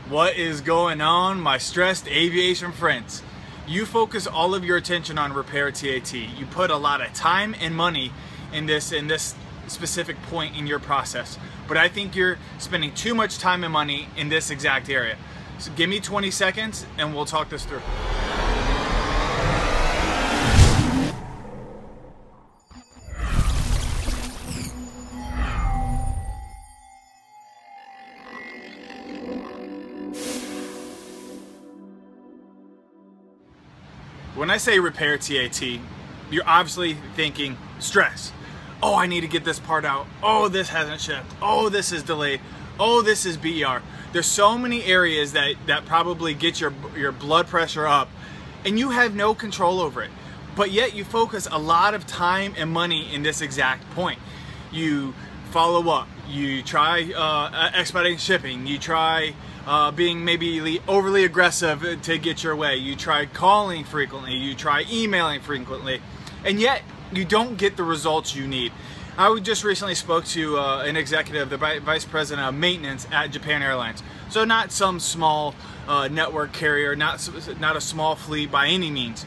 What is going on, my stressed aviation friends? You focus all of your attention on repair TAT. You put a lot of time and money in this specific point in your process. But I think you're spending too much time and money in this exact area. So give me 20 seconds and we'll talk this through. When I say repair TAT, you're obviously thinking stress. Oh, I need to get this part out. Oh, this hasn't shipped. Oh, this is delayed. Oh, this is BR. There's so many areas that probably get your blood pressure up and you have no control over it. But yet you focus a lot of time and money in this exact point. You follow up. You try expediting shipping. You try being maybe overly aggressive to get your way. You try calling frequently. You try emailing frequently. And yet you don't get the results you need. I just recently spoke to an executive, the vice president of maintenance at Japan Airlines. So not some small network carrier, not a small fleet by any means.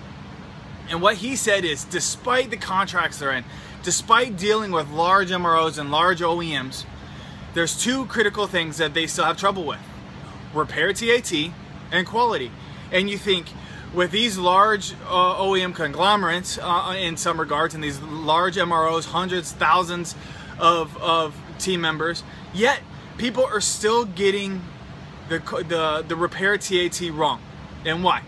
And what he said is, despite the contracts they're in, despite dealing with large MROs and large OEMs, there's two critical things that they still have trouble with: repair TAT and quality. And you think, with these large OEM conglomerates in some regards, and these large MROs, hundreds, thousands of team members, yet people are still getting the repair TAT wrong. And why?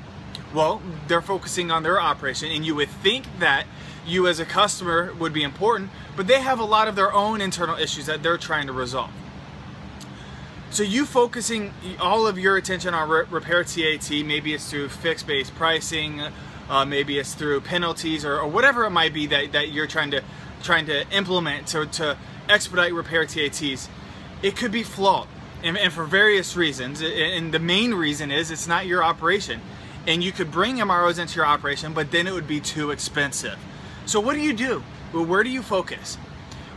Well, they're focusing on their operation, and you would think that you as a customer would be important, but they have a lot of their own internal issues that they're trying to resolve. So you focusing all of your attention on repair TAT, maybe it's through fixed-based pricing, maybe it's through penalties or whatever it might be that you're trying to implement to expedite repair TATs. It could be flawed, and for various reasons. And the main reason is it's not your operation. And you could bring MROs into your operation, but then it would be too expensive. So what do? Well, where do you focus?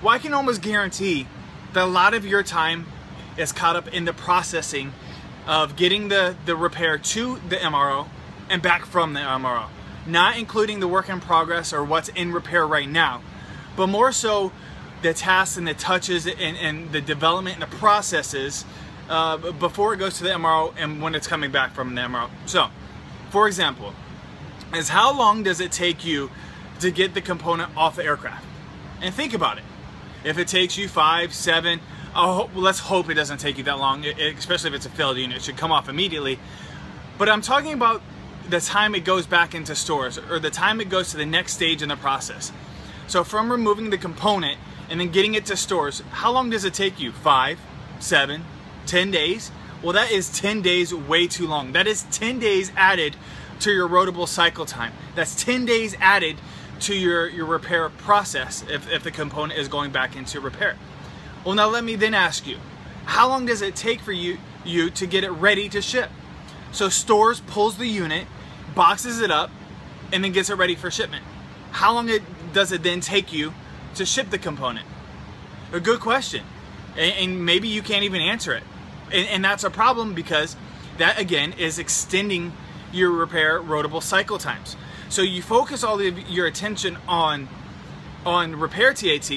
Well, I can almost guarantee that a lot of your time is caught up in the processing of getting the repair to the MRO and back from the MRO. Not including the work in progress or what's in repair right now, but more so the tasks and the touches and the development and the processes before it goes to the MRO and when it's coming back from the MRO. So, for example, is how long does it take you to get the component off the aircraft? And think about it. If it takes you 5, 7, let's hope it doesn't take you that long, especially if it's a failed unit. It should come off immediately. But I'm talking about the time it goes back into stores, or the time it goes to the next stage in the process. So from removing the component and then getting it to stores, how long does it take you? 5, 7, 10 days? Well, that is 10 days way too long. That is 10 days added to your rotable cycle time. That's 10 days added to your repair process if the component is going back into repair. Well, now let me then ask you, how long does it take for you to get it ready to ship? So stores pulls the unit, boxes it up, and then gets it ready for shipment. How long does it then take you to ship the component? A good question. And maybe you can't even answer it. And that's a problem, because that again is extending your repair rotable cycle times. So you focus all of your attention on repair TAT,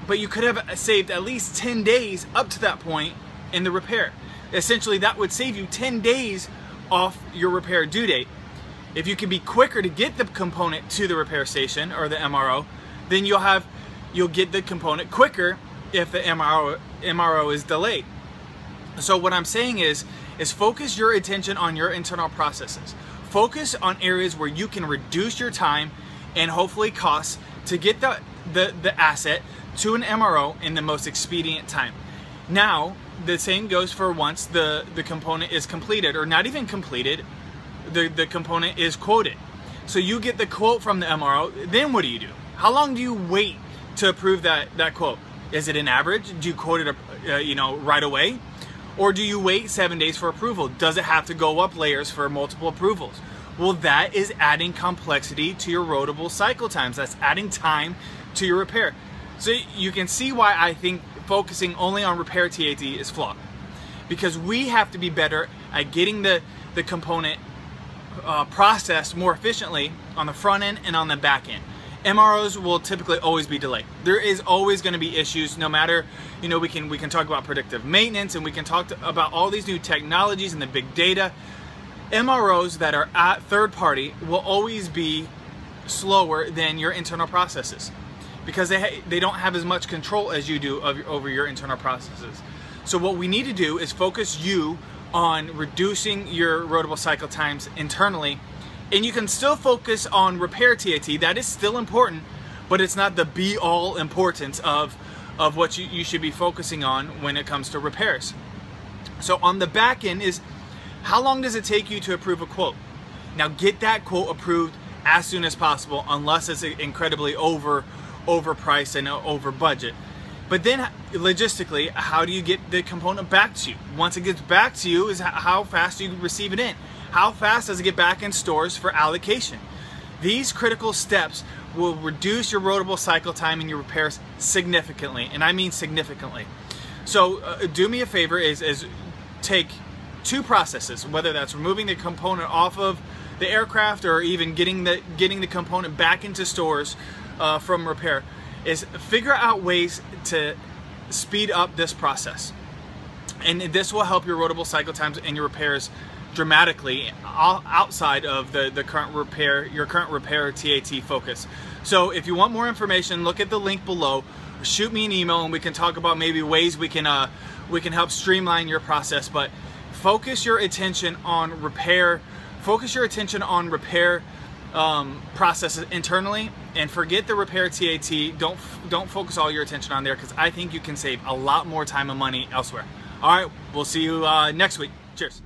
but you could have saved at least 10 days up to that point in the repair. Essentially, that would save you 10 days off your repair due date. If you can be quicker to get the component to the repair station or the MRO, then you'll get the component quicker if the MRO is delayed. So what I'm saying is focus your attention on your internal processes. Focus on areas where you can reduce your time and hopefully costs to get the asset to an MRO in the most expedient time. Now, the same goes for once the component is completed, or not even completed, the component is quoted. So you get the quote from the MRO, then what do? How long do you wait to approve that quote? Is it an average? Do you quote it right away? Or do you wait 7 days for approval? Does it have to go up layers for multiple approvals? Well, that is adding complexity to your rotable cycle times. That's adding time to your repair. So you can see why I think focusing only on repair TAT is flawed. Because we have to be better at getting the component processed more efficiently on the front end and on the back end. MROs will typically always be delayed. There is always going to be issues, no matter, you know, we can talk about predictive maintenance, and we can talk about all these new technologies and the big data. MROs that are at third party will always be slower than your internal processes, because they don't have as much control as you do over your internal processes. So what we need to do is focus you on reducing your rotable cycle times internally, and you can still focus on repair TAT. That is still important, but it's not the be-all importance of what you should be focusing on when it comes to repairs. So on the back end is, how long does it take you to approve a quote? Now get that quote approved as soon as possible, unless it's incredibly overpriced and over budget. But then logistically, how do you get the component back to you? Once it gets back to you, is how fast do you receive it in? How fast does it get back in stores for allocation? These critical steps will reduce your rotable cycle time and your repairs significantly, and I mean significantly. So do me a favor, is take two processes, whether that's removing the component off of the aircraft or even getting the component back into stores from repair, is figure out ways to speed up this process. And this will help your rotable cycle times and your repairs dramatically outside of the current repair, your current repair TAT focus. So if you want more information, look at the link below, shoot me an email, and we can talk about maybe ways we can help streamline your process. But focus your attention on repair. Focus your attention on repair processes internally, and forget the repair TAT. Don't focus all your attention on there, because I think you can save a lot more time and money elsewhere. All right, we'll see you next week. Cheers.